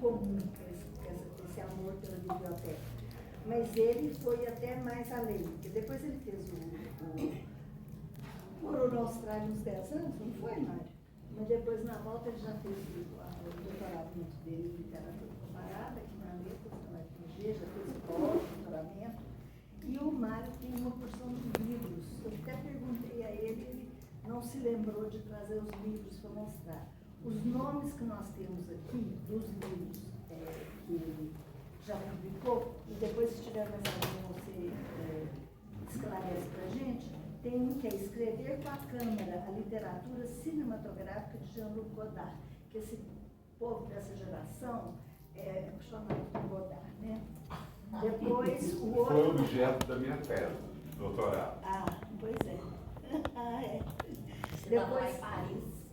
comum esse amor pela biblioteca. Mas ele foi até mais além, porque depois ele fez morou na Austrália uns 10 anos, não foi, Mário? Mas depois, na volta, ele já fez o doutoramento dele em literatura comparada, aqui na Letras, na UFMG, já fez o pós-doutoramento. E o Mário tem uma porção de livros. Eu até perguntei a ele, ele não se lembrou de trazer os livros para mostrar. Os nomes que nós temos aqui, dos livros que ele já publicou, e depois, se tiver mais algum, você esclarece para a gente. Tem um que é Escrever com a Câmara, a literatura cinematográfica de Jean-Luc Godard, que esse povo dessa geração é chamado de Godard, né? Depois o outro... Foi objeto da minha tese, doutorado. Ah, pois é. Ah, é. Você estava lá em Paris.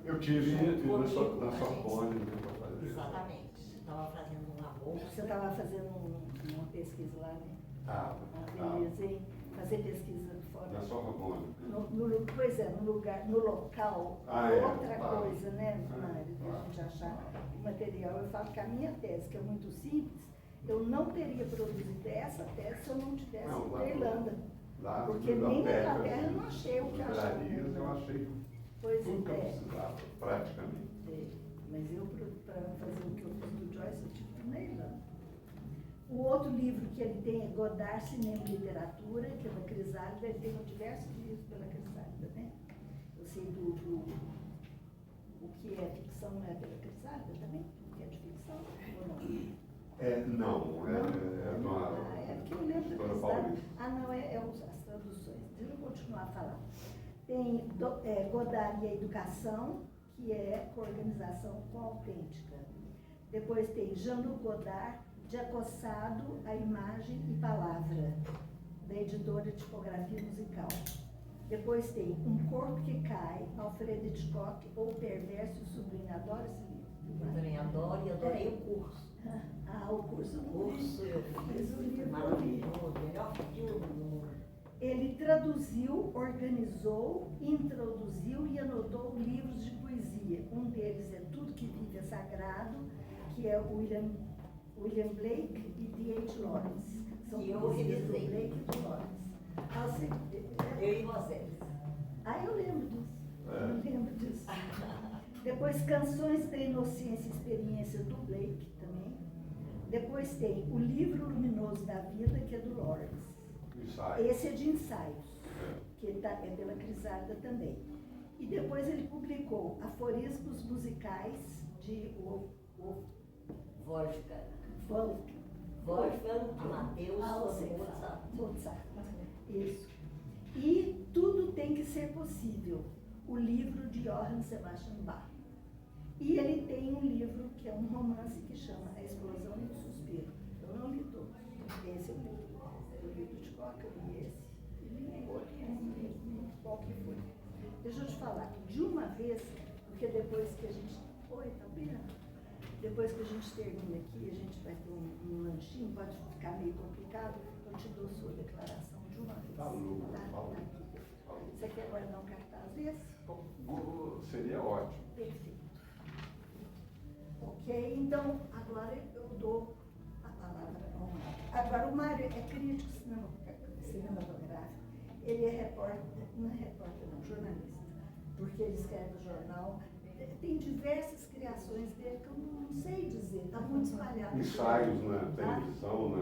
Eu tive na Sorbonne, né, para fazer. Exatamente. Você estava fazendo um bolsa. Você estava fazendo uma pesquisa lá, né? Beleza, hein? Fazer pesquisa fora. Na Sorbonne. Pois é, no local, outra coisa, né, Mário, que a gente achar o material. Eu falo que a minha tese, que é muito simples, eu não teria produzido essa tese se eu não tivesse ido para a Irlanda. Porque nem na Inglaterra eu não achei o que eu achava. Eu achei tudo que eu precisava, praticamente. Mas eu, para fazer o que eu fiz do Joyce, eu tive que ir na Irlanda. O outro livro que ele tem é Godard, Cinema e Literatura, que é da Crisálida. Ele tem diversos livros pela Crisálida, né? Eu sei o que é ficção, não é pela Crisálida também? O que é de ficção ou não? Não, é porque eu lembro da Crisálida. Não, as traduções. Deixa eu continuar a falar. Tem Godard e a Educação, que é Organização Autêntica. Depois tem Jean-Luc Godard, De Acossado, a Imagem e Palavra, da editora Tipografia Musical. Depois tem Um Corpo que Cai, Alfred Hitchcock, ou Perverso e Sublime. Adoro esse livro. Eu também adoro e adorei o curso. O curso eu fiz, maravilhoso, melhor filme do mundo. Ele traduziu, organizou, introduziu e anotou livros de poesia. Um deles é Tudo que Vive é Sagrado, que é William Blake e D.H. Lawrence. São poesias do Blake e do Lawrence. Eu e vocês. Eu lembro disso. Eu lembro disso. Depois, Canções da Inocência e Experiência, do Blake também. Depois tem O Livro Luminoso da Vida, que é do Lawrence. Ensaio. Esse é de ensaios, que é pela Crisálida também. E depois ele publicou Aforismos Musicais de Wolfgang Amadeus Mozart. Isso. E Tudo Tem que Ser Possível, o livro de Johann Sebastian Bach. E ele tem um livro que é um romance que chama A Explosão e o Suspiro. Eu não li todos. Esse eu li. Eu li do Hitchcock, eu li esse. E li outro, não li qual que foi. Deixa eu te falar, de uma vez, porque depois que a gente... Oi, tá vendo? Depois que a gente termina aqui, a gente vai ter um lanchinho, pode ficar meio complicado, eu te dou sua declaração de uma vez. Falou. Você quer guardar um cartaz desse? Seria ótimo. Perfeito. Ok, então agora eu dou a palavra ao Mário. Agora o Mário é crítico cinematográfico, ele é repórter, não é repórter não, jornalista, porque ele escreve no jornal. Tem diversas criações dele que eu não sei dizer, está muito espalhado. Ensaios na televisão,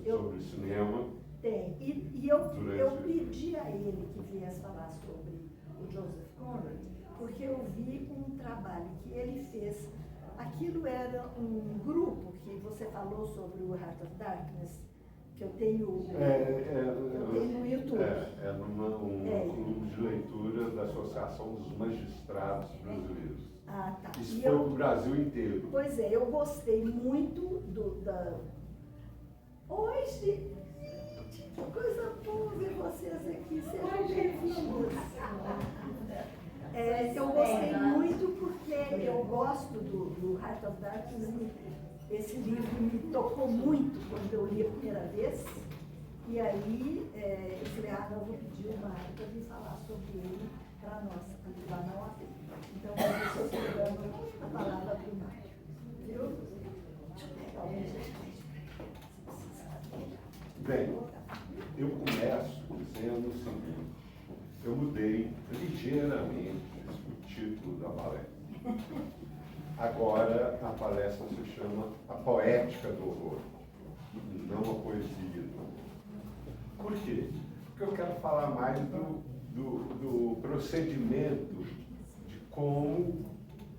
sobre cinema. Tem. E eu pedi a ele que viesse falar sobre o Joseph Conrad, porque eu vi um trabalho que ele fez. Aquilo era um grupo que você falou sobre o Heart of Darkness, que eu tenho no YouTube. É um clube de leitura da Associação dos Magistrados Brasileiros. Tá. Isso foi para o Brasil inteiro. Pois é, eu gostei muito Oi, gente, que coisa boa ver vocês aqui, sejam bem-vindos. Eu gostei muito porque eu gosto do Heart of Darkness. Esse livro me tocou muito quando eu li a primeira vez. E aí eu falei, não, vou pedir o Mário para vir falar sobre ele para nós, para levar na UAB. Então, eu estou dando a palavra para o Mário. inteiramente o título da palestra. Agora, a palestra se chama A Poética do Horror, não a poesia do horror. Por quê? Porque eu quero falar mais do procedimento de como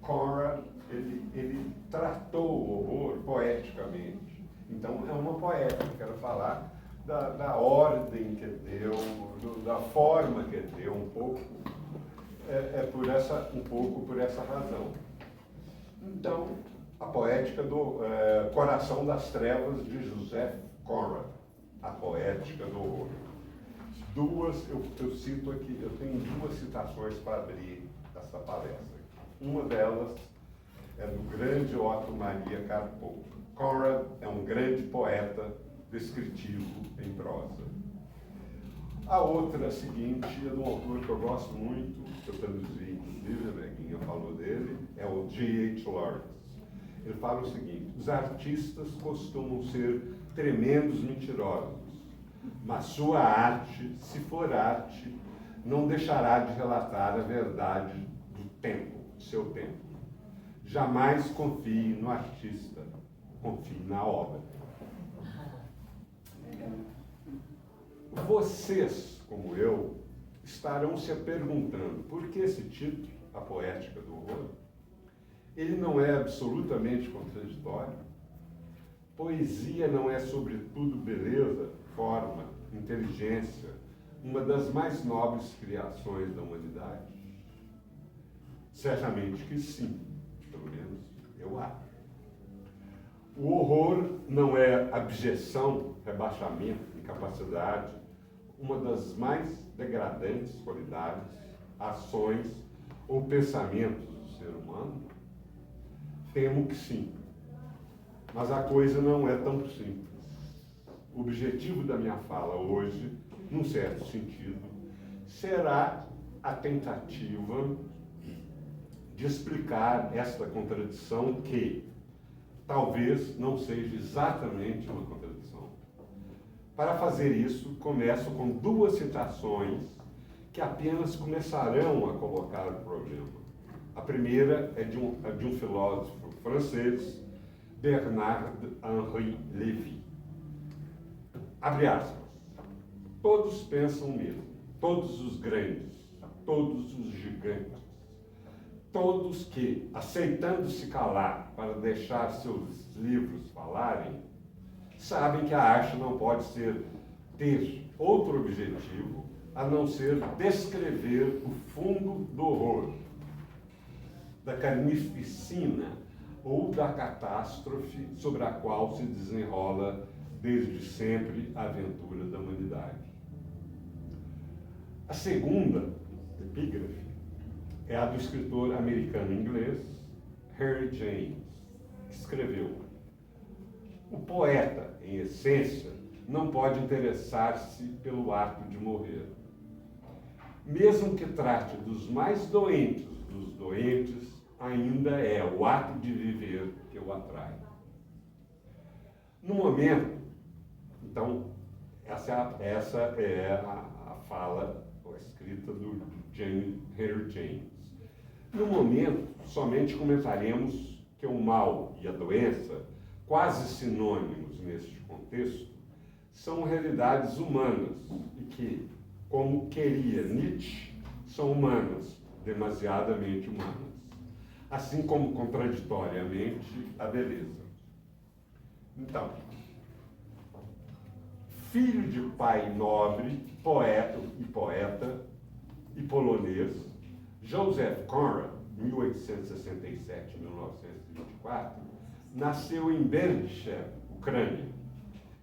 Conrad ele tratou o horror poeticamente. Então, é uma poética. Eu quero falar da ordem que deu, da forma que deu, um pouco por essa razão. Então, a poética do Coração das Trevas, de Joseph Conrad, a poética do horror. Eu cito aqui, eu tenho duas citações para abrir essa palestra. Uma delas é do grande Otto Maria Carpo. Conrad é um grande poeta descritivo em prosa. A outra seguinte é de um autor que eu gosto muito, que eu traduzi, inclusive, a Beguinha falou dele, é o G.H. Lawrence. Ele fala o seguinte: os artistas costumam ser tremendos mentirosos, mas sua arte, se for arte, não deixará de relatar a verdade do tempo, do seu tempo. Jamais confie no artista, confie na obra. Vocês, como eu, estarão se perguntando por que esse título, A Poética do Horror, ele não é absolutamente contraditório? Poesia não é, sobretudo, beleza, forma, inteligência, uma das mais nobres criações da humanidade? Certamente que sim, pelo menos eu acho. O horror não é abjeção, rebaixamento, incapacidade, uma das mais degradantes qualidades, ações ou pensamentos do ser humano? Temo que sim. Mas a coisa não é tão simples. O objetivo da minha fala hoje, num certo sentido, será a tentativa de explicar esta contradição que talvez não seja exatamente uma contradição. Para fazer isso, começo com duas citações que apenas começarão a colocar o problema. A primeira é de um filósofo francês, Bernard-Henri Lévy. Abre aspas. Todos pensam o mesmo, todos os grandes, todos os gigantes, todos que, aceitando se calar para deixar seus livros falarem, sabem que a arte não pode ter outro objetivo a não ser descrever o fundo do horror, da carnificina ou da catástrofe sobre a qual se desenrola desde sempre a aventura da humanidade. A segunda epígrafe é a do escritor americano-inglês Henry James, que escreveu: o poeta, em essência, não pode interessar-se pelo ato de morrer. Mesmo que trate dos mais doentes dos doentes, ainda é o ato de viver que o atrai. No momento, então, essa é a fala, a escrita do Henry James. No momento, somente comentaremos que o mal e a doença, quase sinônimos neste contexto, são realidades humanas e que, como queria Nietzsche, são humanas, demasiadamente humanas, assim como contraditoriamente a beleza. Então, filho de pai nobre, poeta e polonês, Joseph Conrad, 1867-1924, nasceu em Berdichev, Ucrânia,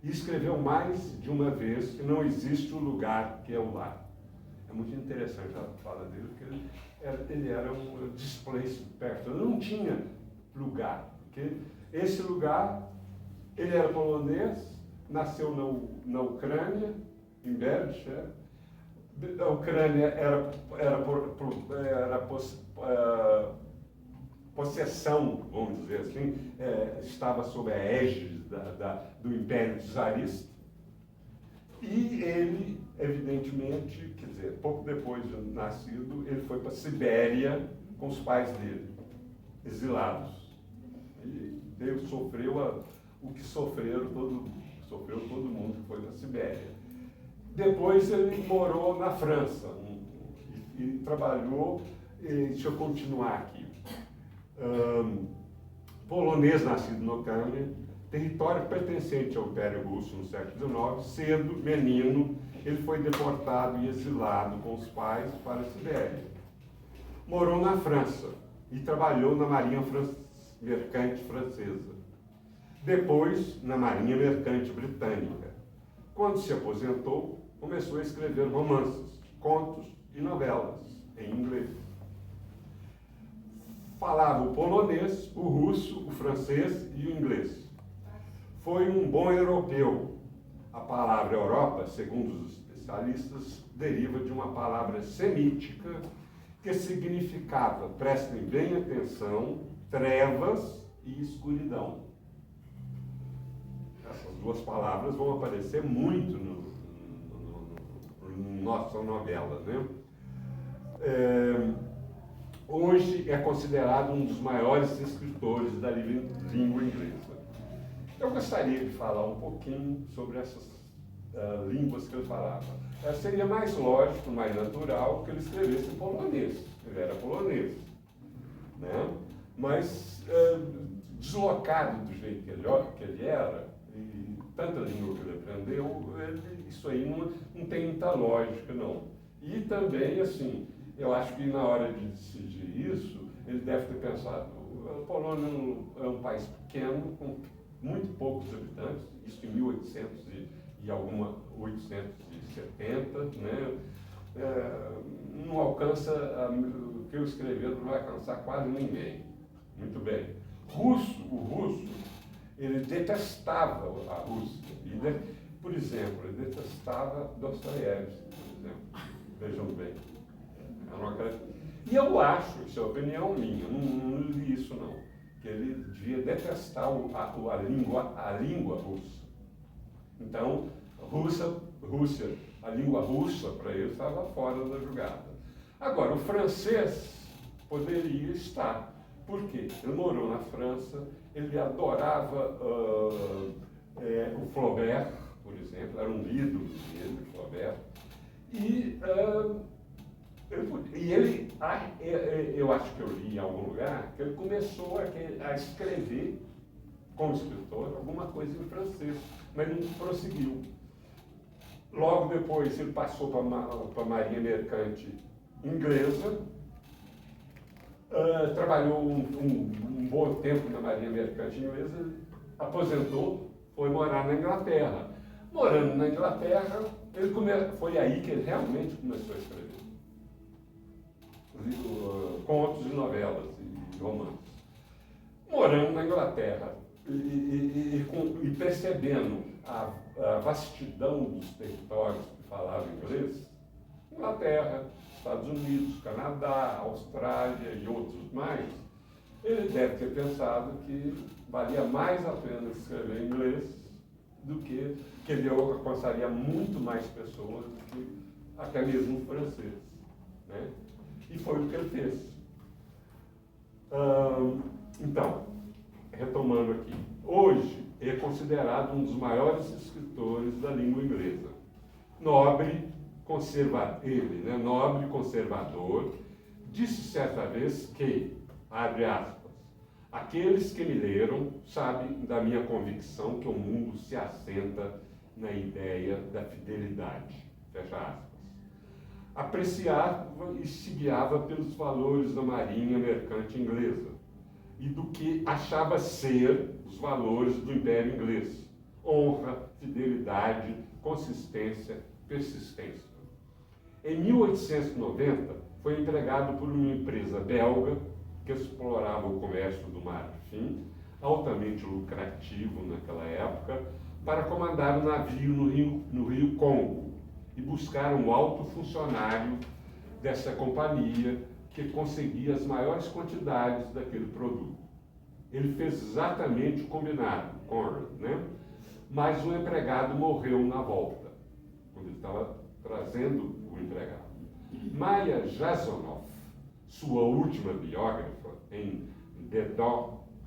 e escreveu mais de uma vez que não existe um lugar que é o lar. É muito interessante a fala dele, porque ele era um displaced person, ele não tinha lugar, porque esse lugar, ele era polonês, nasceu na Ucrânia, em Berdichev. A Ucrânia era possessão, vamos dizer assim, estava sob a égide do Império Czarista. E ele, evidentemente, quer dizer, pouco depois de nascido, ele foi para a Sibéria com os pais dele, exilados. E ele sofreu o que sofreu todo mundo que foi para a Sibéria. Depois ele morou na França e trabalhou, deixa eu continuar aqui. Polonês nascido na Ucrânia, território pertencente ao Império Russo no século XIX, cedo, menino, ele foi deportado e exilado com os pais para a Sibéria. Morou na França e trabalhou na Marinha Mercante Francesa. Depois, na Marinha Mercante Britânica. Quando se aposentou, começou a escrever romances, contos e novelas em inglês. Falava o polonês, o russo, o francês e o inglês. Foi um bom europeu. A palavra Europa, segundo os especialistas, deriva de uma palavra semítica que significava, prestem bem atenção, trevas e escuridão. Essas duas palavras vão aparecer muito na nossa novela, né? Hoje é considerado um dos maiores escritores da língua inglesa. Eu gostaria de falar um pouquinho sobre essas línguas que ele falava. Seria mais lógico, mais natural que ele escrevesse em polonês. Ele era polonês, né? Mas deslocado do jeito que ele era, e tanta língua que ele aprendeu, isso aí não tem muita lógica, não. E também, assim, eu acho que na hora de decidir isso, ele deve ter pensado, a Polônia é um país pequeno, com muito poucos habitantes, isso em 1870, né? Não alcança, o que eu escrever não vai alcançar quase ninguém. Muito bem. O russo, ele detestava a Rússia. Por exemplo, ele detestava Dostoiévski, por exemplo. Vejam bem. E eu acho, isso é opinião minha, não li isso não, que ele devia detestar a língua russa. Então, Rússia, a língua russa para ele estava fora da jogada. Agora, o francês poderia estar. Por quê? Ele morou na França, ele adorava o Flaubert, por exemplo, era um ídolo dele, Flaubert. Eu acho que eu li em algum lugar, que ele começou a escrever, como escritor, alguma coisa em francês, mas não prosseguiu. Logo depois ele passou para a Marinha Mercante Inglesa, trabalhou um bom tempo na Marinha Mercante Inglesa, aposentou, foi morar na Inglaterra. Morando na Inglaterra, foi aí que ele realmente começou a escrever contos e novelas e romances. Morando na Inglaterra e percebendo a vastidão dos territórios que falavam inglês, Inglaterra, Estados Unidos, Canadá, Austrália e outros mais, ele deve ter pensado que valia mais a pena escrever em inglês do que ele alcançaria muito mais pessoas do que até mesmo o francês, né? E foi o que ele fez. Então, retomando aqui, hoje é considerado um dos maiores escritores da língua inglesa. Nobre conservador, disse certa vez que, abre aspas, aqueles que me leram sabem da minha convicção que o mundo se assenta na ideia da fidelidade, fecha aspas. Apreciava e se guiava pelos valores da Marinha Mercante Inglesa e do que achava ser os valores do Império Inglês: honra, fidelidade, consistência, persistência. Em 1890, foi empregado por uma empresa belga que explorava o comércio do Marfim, altamente lucrativo naquela época, para comandar um navio no rio Congo e buscar um alto funcionário dessa companhia que conseguia as maiores quantidades daquele produto. Ele fez exatamente o combinado, Conrad, né? Mas o empregado morreu na volta. quando ele estava trazendo o empregado. Maya Jasanoff, sua última biógrafa, em The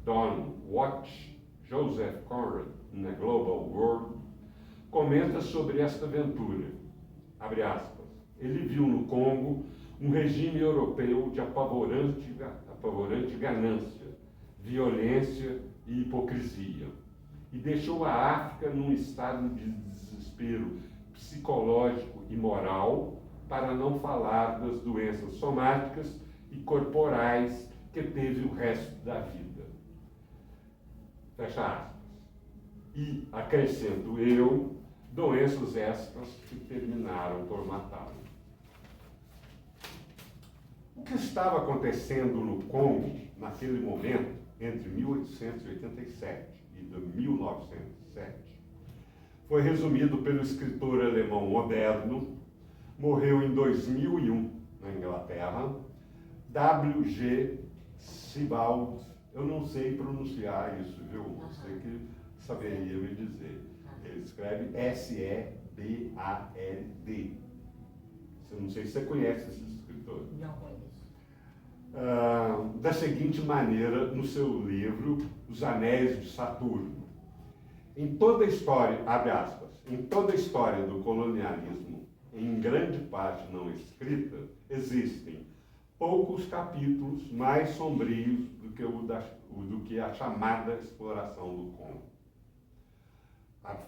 Dawn Watch, Joseph Conrad in a Global World, comenta sobre esta aventura. Abre aspas. Ele viu no Congo um regime europeu de apavorante ganância, violência e hipocrisia, e deixou a África num estado de desespero psicológico e moral, para não falar das doenças somáticas e corporais que teve o resto da vida. Fecha aspas. E, acrescento eu, doenças estas que terminaram por matá-lo. O que estava acontecendo no Congo, naquele momento, entre 1887 e 1907, foi resumido pelo escritor alemão moderno, morreu em 2001 na Inglaterra, W.G. Sebald. Eu não sei pronunciar isso, viu? Você que saberia me dizer. Ele escreve S-E-B-A-L-D. Eu não sei se você conhece esse escritor. Não conheço. Da seguinte maneira, no seu livro Os Anéis de Saturno. Em toda a história, abre aspas, em toda a história do colonialismo, em grande parte não escrita, existem poucos capítulos mais sombrios do que a chamada exploração do Congo.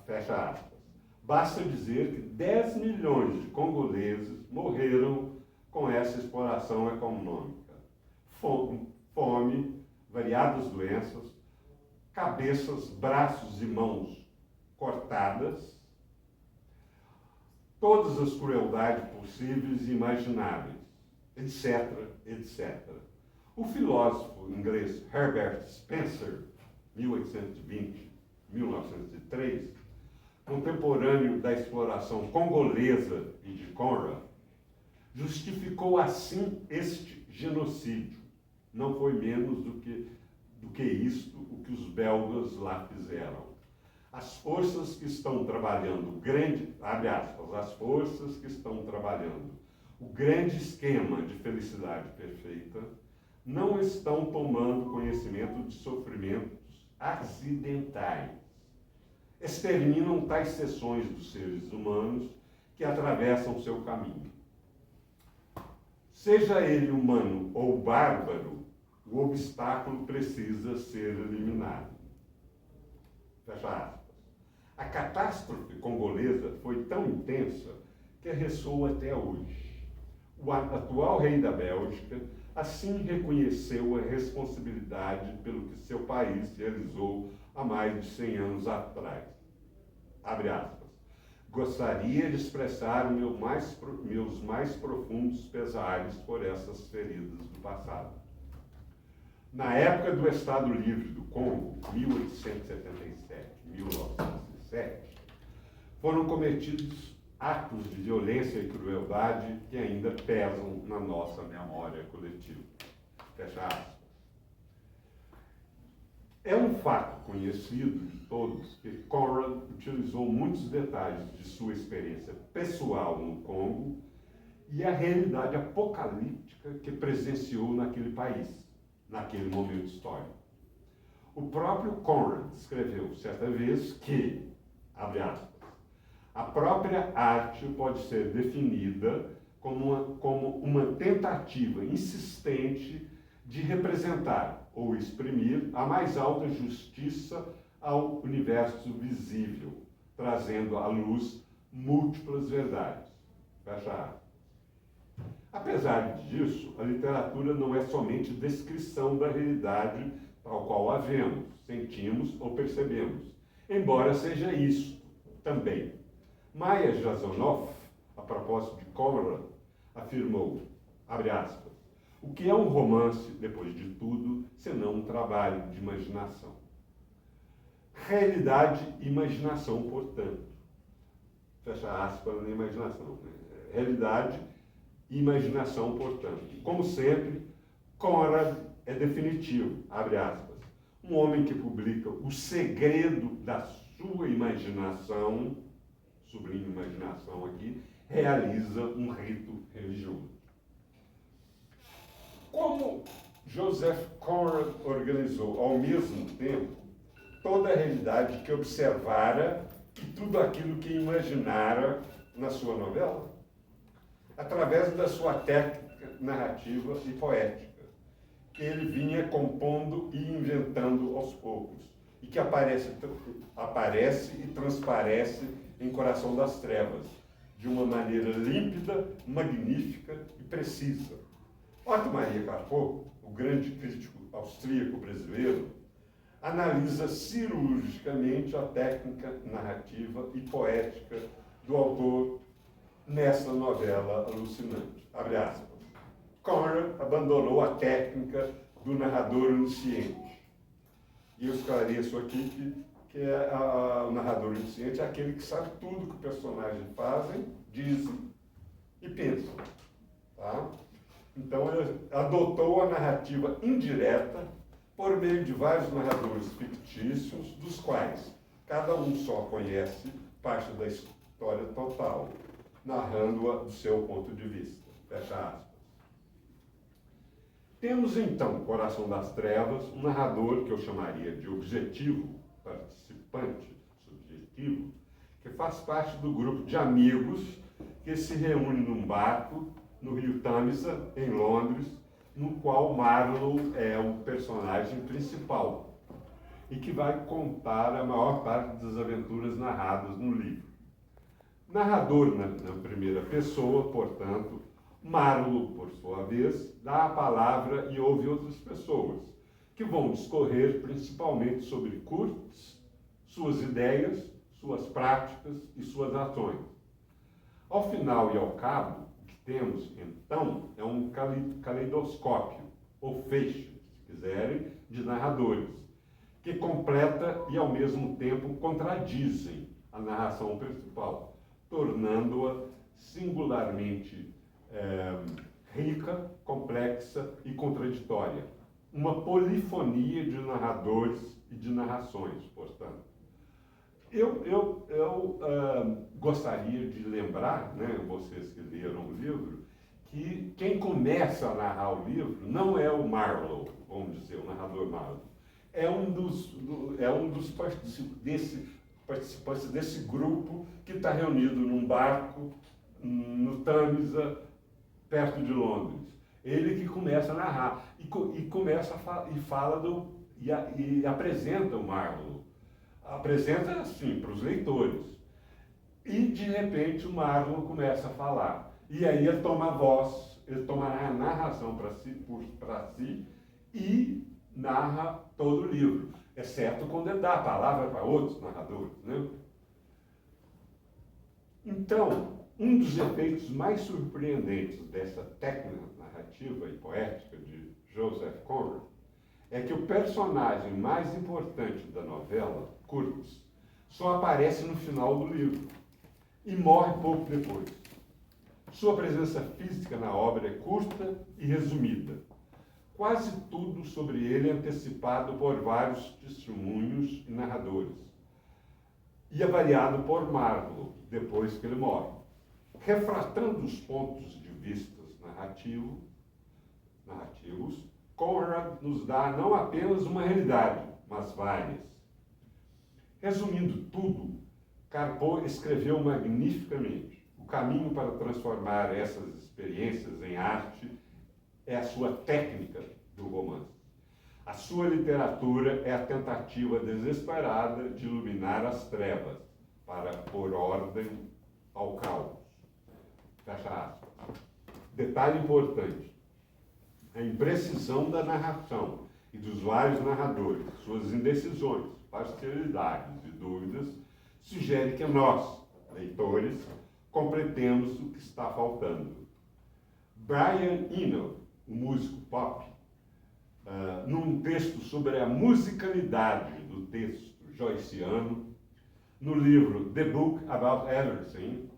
Fecha aspas. Basta dizer que 10 milhões de congoleses morreram com essa exploração econômica. Fome, variadas doenças, cabeças, braços e mãos cortadas, todas as crueldades possíveis e imagináveis, etc., etc. O filósofo inglês Herbert Spencer, 1820-1903, contemporâneo da exploração congolesa e de Conrad, justificou assim este genocídio. Não foi menos do que isto o que os belgas lá fizeram. As forças que estão trabalhando, abre aspas, as forças que estão trabalhando o grande esquema de felicidade perfeita não estão tomando conhecimento de sofrimentos acidentais. Exterminam tais seções dos seres humanos que atravessam seu caminho. Seja ele humano ou bárbaro, o obstáculo precisa ser eliminado. Fecha aspas. A catástrofe congolesa foi tão intensa que ressoa até hoje. O atual rei da Bélgica assim reconheceu a responsabilidade pelo que seu país realizou há mais de 100 anos atrás. Abre aspas. Gostaria de expressar meus mais profundos pesares por essas feridas do passado. Na época do Estado Livre do Congo, 1877-1907, foram cometidos atos de violência e crueldade que ainda pesam na nossa memória coletiva. Fecha aspas. É um fato conhecido de todos que Conrad utilizou muitos detalhes de sua experiência pessoal no Congo e a realidade apocalíptica que presenciou naquele país, naquele momento histórico. O próprio Conrad escreveu certa vez que, abre aspas, a própria arte pode ser definida como uma tentativa insistente de representar ou exprimir a mais alta justiça ao universo visível, trazendo à luz múltiplas verdades. Fecha aspas. Apesar disso, a literatura não é somente descrição da realidade tal qual a vemos, sentimos ou percebemos, embora seja isso também. Maya Jasanoff, a propósito de Conrad, afirmou, abre aspas, o que é um romance, depois de tudo, senão um trabalho de imaginação? Realidade e imaginação, portanto. Fecha aspas na imaginação. Realidade e imaginação, portanto. Como sempre, Conrad é definitivo, abre aspas. Um homem que publica o segredo da sua imaginação sublinho imaginação aqui, realiza um rito religioso. Como Joseph Conrad organizou ao mesmo tempo toda a realidade que observara e tudo aquilo que imaginara na sua novela? Através da sua técnica narrativa e poética, que ele vinha compondo e inventando aos poucos, e que aparece e transparece em Coração das Trevas, de uma maneira límpida, magnífica e precisa. Otto Maria Carpo, o grande crítico austríaco brasileiro, analisa cirurgicamente a técnica narrativa e poética do autor nessa novela alucinante. Abre aspas. Conrad abandonou a técnica do narrador onisciente. E eu esclareço aqui que o narrador onisciente é aquele que sabe tudo que o personagem fazem, dizem e pensam. Tá? Então, ele adotou a narrativa indireta por meio de vários narradores fictícios, dos quais cada um só conhece parte da história total, narrando-a do seu ponto de vista. Fecha aspas. Temos então Coração das Trevas, um narrador que eu chamaria de objetivo, participante, subjetivo, que faz parte do grupo de amigos que se reúne num barco no rio Tâmisa, em Londres, no qual Marlowe é o personagem principal e que vai contar a maior parte das aventuras narradas no livro. Narrador na primeira pessoa, portanto, Marlowe, por sua vez, dá a palavra e ouve outras pessoas, que vão discorrer principalmente sobre Kurtz, suas ideias, suas práticas e suas ações. Ao final e ao cabo, o que temos, então, é um caleidoscópio, ou feixe, se quiserem, de narradores, que completa e, ao mesmo tempo, contradizem a narração principal, tornando-a singularmente rica, complexa e contraditória. Uma polifonia de narradores e de narrações, portanto. Eu gostaria de lembrar, né, vocês que leram o livro, que quem começa a narrar o livro não é o Marlowe, vamos dizer, o narrador Marlowe. É um dos participantes desse grupo que está reunido num barco no Tâmisa, perto de Londres. Ele que começa a narrar e apresenta o Marlowe. Apresenta assim para os leitores. E de repente o Marlowe começa a falar. E aí ele toma a voz, ele toma a narração para si e narra todo o livro, exceto quando ele dá a palavra para outros narradores, né? Então, um dos efeitos mais surpreendentes dessa técnica narrativa e poética de Joseph Conrad é que o personagem mais importante da novela, Kurtz, só aparece no final do livro e morre pouco depois. Sua presença física na obra é curta e resumida. Quase tudo sobre ele é antecipado por vários testemunhos e narradores e avaliado por Marlowe depois que ele morre. Refratando os pontos de vista narrativos, Conrad nos dá não apenas uma realidade, mas várias. Resumindo tudo, Carpo escreveu magnificamente. O caminho para transformar essas experiências em arte é a sua técnica do romance. A sua literatura é a tentativa desesperada de iluminar as trevas para pôr ordem ao caos. Fecha aspas. Detalhe importante. A imprecisão da narração e dos vários narradores, suas indecisões, parcialidades e dúvidas, sugere que nós, leitores, completemos o que está faltando. Brian Eno, um músico pop, num texto sobre a musicalidade do texto joyciano, no livro The Book About Everything,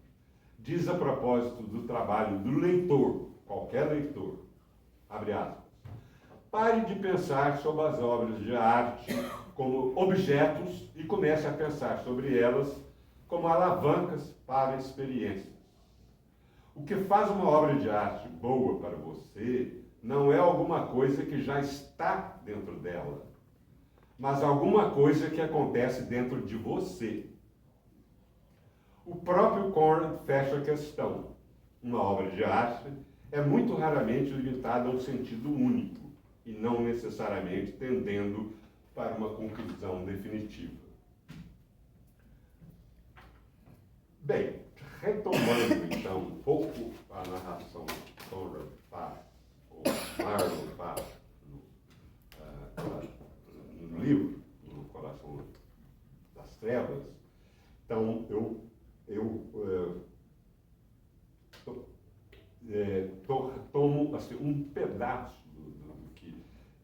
diz a propósito do trabalho do leitor, qualquer leitor, abre aspas, pare de pensar sobre as obras de arte como objetos e comece a pensar sobre elas como alavancas para experiências. O que faz uma obra de arte boa para você não é alguma coisa que já está dentro dela, mas alguma coisa que acontece dentro de você. O próprio Conrad fecha a questão. Uma obra de arte é muito raramente limitada a um sentido único e não necessariamente tendendo para uma conclusão definitiva. Bem, retomando então um pouco a narração que Conrad faz, ou Marlowe faz no livro, no Coração das Trevas, então tomo assim, um pedaço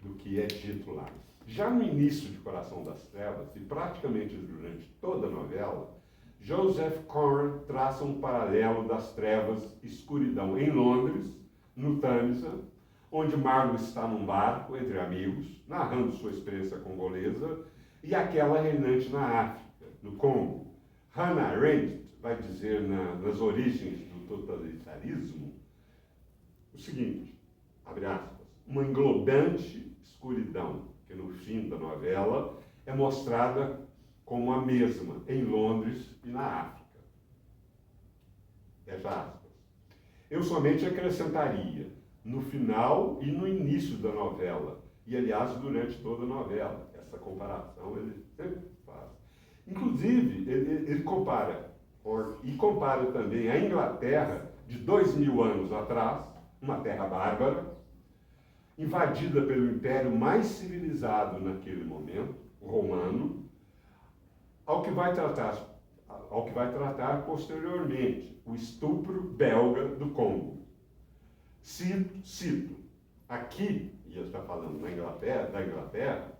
do que é dito lá. Já no início de Coração das Trevas, e praticamente durante toda a novela, Joseph Conrad traça um paralelo das trevas e escuridão em Londres, no Tâmisa, onde Marlowe está num barco entre amigos, narrando sua experiência congolesa, e aquela reinante na África, no Congo. Hannah Arendt vai dizer nas origens do totalitarismo o seguinte, abre aspas, uma englobante escuridão, que no fim da novela é mostrada como a mesma em Londres e na África. Fecha aspas. Eu somente acrescentaria no final e no início da novela, e aliás durante toda a novela, essa comparação ele sempre faz. Inclusive, ele compara, e compara também a Inglaterra de 2000 anos atrás, uma terra bárbara, invadida pelo império mais civilizado naquele momento, o romano, ao que vai tratar posteriormente o estupro belga do Congo. Cito, aqui, e ele está falando da Inglaterra,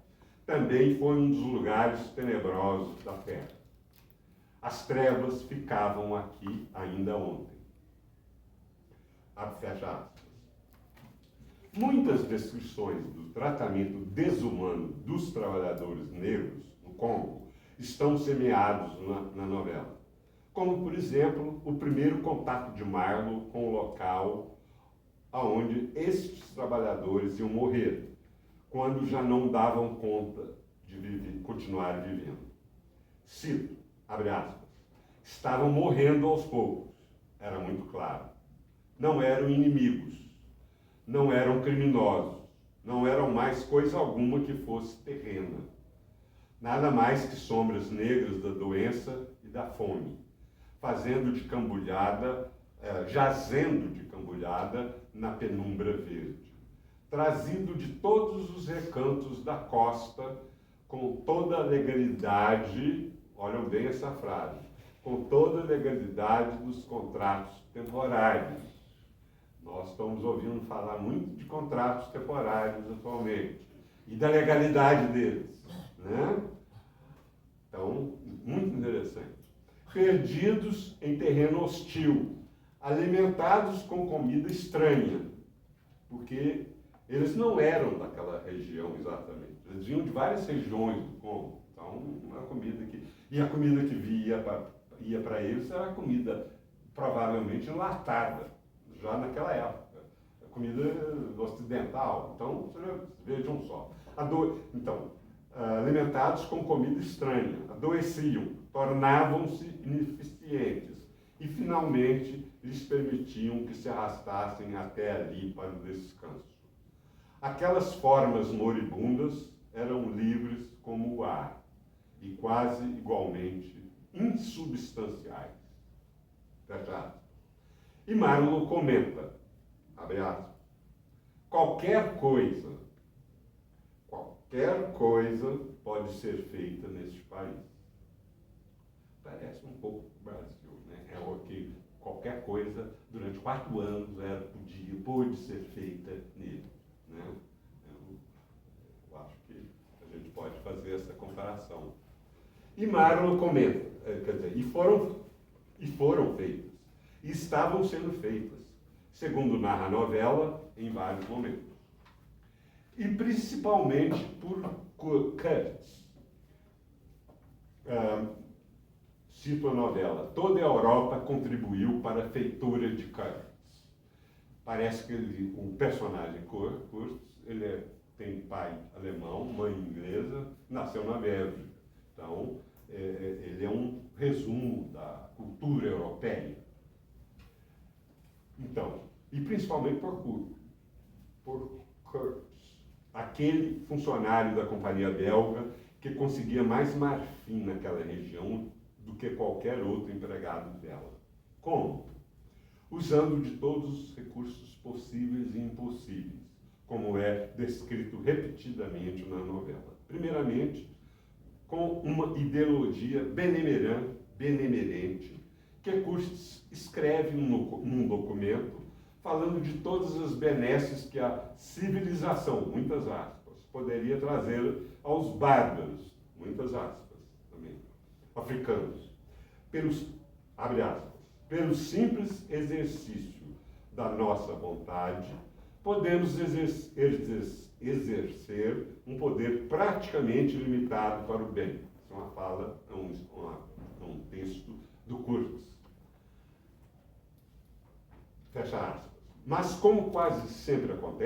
também foi um dos lugares tenebrosos da terra. As trevas ficavam aqui ainda ontem. Fecha aspas. Muitas descrições do tratamento desumano dos trabalhadores negros no Congo estão semeados na novela. Como, por exemplo, o primeiro contato de Marlowe com o local onde estes trabalhadores iam morrer, quando já não davam conta de continuar vivendo. Cito, abre aspas, estavam morrendo aos poucos, era muito claro. Não eram inimigos, não eram criminosos, não eram mais coisa alguma que fosse terrena. Nada mais que sombras negras da doença e da fome, jazendo de cambulhada na penumbra verde, trazido de todos os recantos da costa, com toda a legalidade, olham bem essa frase, com toda a legalidade dos contratos temporários. Nós estamos ouvindo falar muito de contratos temporários atualmente, e da legalidade deles, né? Então, muito interessante. Perdidos em terreno hostil, alimentados com comida estranha, porque eles não eram daquela região exatamente, eles vinham de várias regiões do Congo, então uma comida que... E a comida que ia para eles era comida provavelmente enlatada, já naquela época, a comida ocidental, então vejam só. Então, alimentados com comida estranha, adoeciam, tornavam-se ineficientes e finalmente lhes permitiam que se arrastassem até ali para o descanso. Aquelas formas moribundas eram livres como o ar e quase igualmente insubstanciais. Fecha. E Marlowe comenta, abre aspas, qualquer coisa pode ser feita neste país. Parece um pouco o Brasil, né? É o que qualquer coisa, durante 4 anos, pôde ser feita nele, né? Eu acho que a gente pode fazer essa comparação. E Marlowe comenta, e foram feitas, e estavam sendo feitas, segundo narra a novela, em vários momentos. E principalmente por Curtis. cito a novela, toda a Europa contribuiu para a feitura de Kurtz. Parece que o personagem Kurtz, tem pai alemão, mãe inglesa, nasceu na Bélgica. Então, ele é um resumo da cultura europeia. Então, e principalmente por Kurtz, aquele funcionário da companhia belga que conseguia mais marfim naquela região do que qualquer outro empregado dela. Como? Usando de todos os recursos possíveis e impossíveis, como é descrito repetidamente na novela. Primeiramente, com uma ideologia benemerente, que Kurtz escreve num documento falando de todas as benesses que a civilização, muitas aspas, poderia trazer aos bárbaros, muitas aspas também, africanos, abre aspas, pelo simples exercício da nossa vontade, podemos exercer um poder praticamente limitado para o bem. Isso é uma fala, um texto do Kurtz. Fecha aspas. Mas como quase sempre acontece,